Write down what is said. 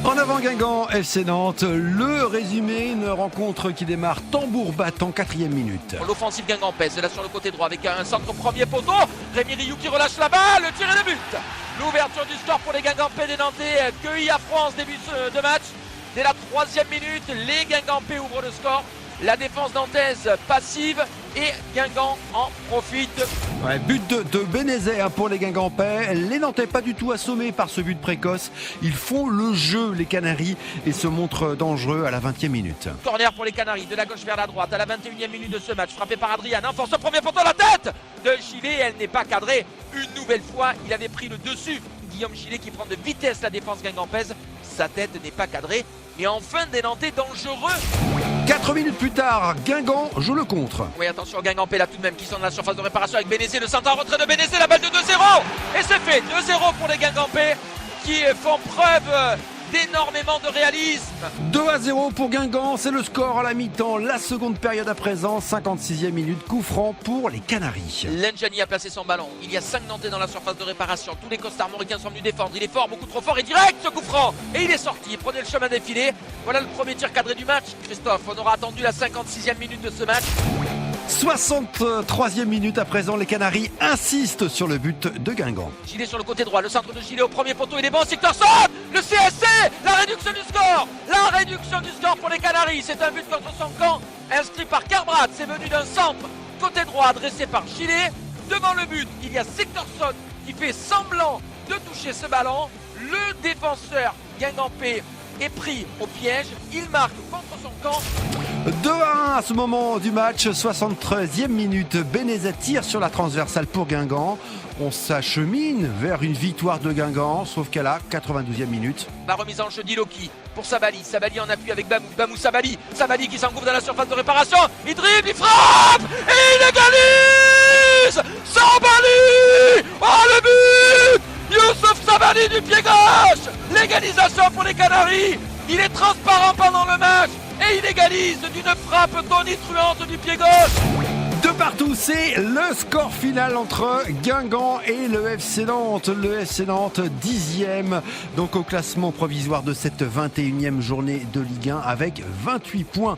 En avant Guingamp, FC Nantes, le résumé, une rencontre qui démarre tambour battant, 4e minute. L'offensive guingampaise, là sur le côté droit avec un centre premier poteau. Rémi Rioux qui relâche la balle, le tir et le but. L'ouverture du score pour les Guingampais des Nantais, cueillis à France, début de match. Dès la 3e minute, les Guingampais ouvrent le score. La défense nantaise passive et Guingamp en profite. Ouais, but de Bénézet pour les Guingampais. Les Nantais pas du tout assommés par ce but précoce. Ils font le jeu, les Canaries, et se montrent dangereux à la 20e minute. Corner pour les Canaries, de la gauche vers la droite, à la 21e minute de ce match. Frappé par Adrian, force au premier poteau, la tête de Gillet, elle n'est pas cadrée. Une nouvelle fois, il avait pris le dessus. Guillaume Gillet qui prend de vitesse la défense guingampaise. Sa tête n'est pas cadrée. Mais enfin des Nantais dangereux. 4 minutes plus tard, Guingamp joue le contre. Oui, attention, Guingampais là tout de même qui sont dans la surface de réparation avec Bénézet, le centre en retrait de Bénézet, la balle de 2-0. Et c'est fait, 2-0 pour les Guingampais qui font preuve d'énormément de réalisme. 2-0 pour Guingamp, c'est le score à la mi-temps. La seconde période à présent, 56e minute, coup franc pour les Canaries. Lenjani a placé son ballon. Il y a 5 Nantais dans la surface de réparation. Tous les costarmoricains sont venus défendre. Il est fort, beaucoup trop fort et direct ce coup franc. Et il est sorti, il prenait le chemin des filets. Voilà le premier tir cadré du match. Christophe, on aura attendu la 56e minute de ce match. 63e minute à présent, les Canaries insistent sur le but de Guingamp. Gillet sur le côté droit, le centre de Gillet au premier poteau, il est bon, Siktorsson, le CSC, la réduction du score pour les Canaries, c'est un but contre son camp, inscrit par Carbrat, c'est venu d'un centre, côté droit adressé par Gillet, devant le but, il y a Siktorsson qui fait semblant de toucher ce ballon, le défenseur guingampais est pris au piège, il marque contre son camp. 2-1 à ce moment du match, 73e minute, Bénézet tire sur la transversale pour Guingamp. On s'achemine vers une victoire de Guingamp, sauf qu'à la 92e minute. La remise en jeu d'Iloki pour Sabali, Sabali en appui avec Bamou Sabali, Sabali qui s'engouffre dans la surface de réparation, il dribble, il frappe et il égalise Sabali. Oh le but Youssouf Sabali du pied gauche, l'égalisation pour les Canaries, il est transparent pendant le match et il égalise d'une frappe tonitruante du pied gauche. De partout, c'est le score final entre Guingamp et le FC Nantes. Le FC Nantes 10e, donc au classement provisoire de cette 21e journée de Ligue 1 avec 28 points.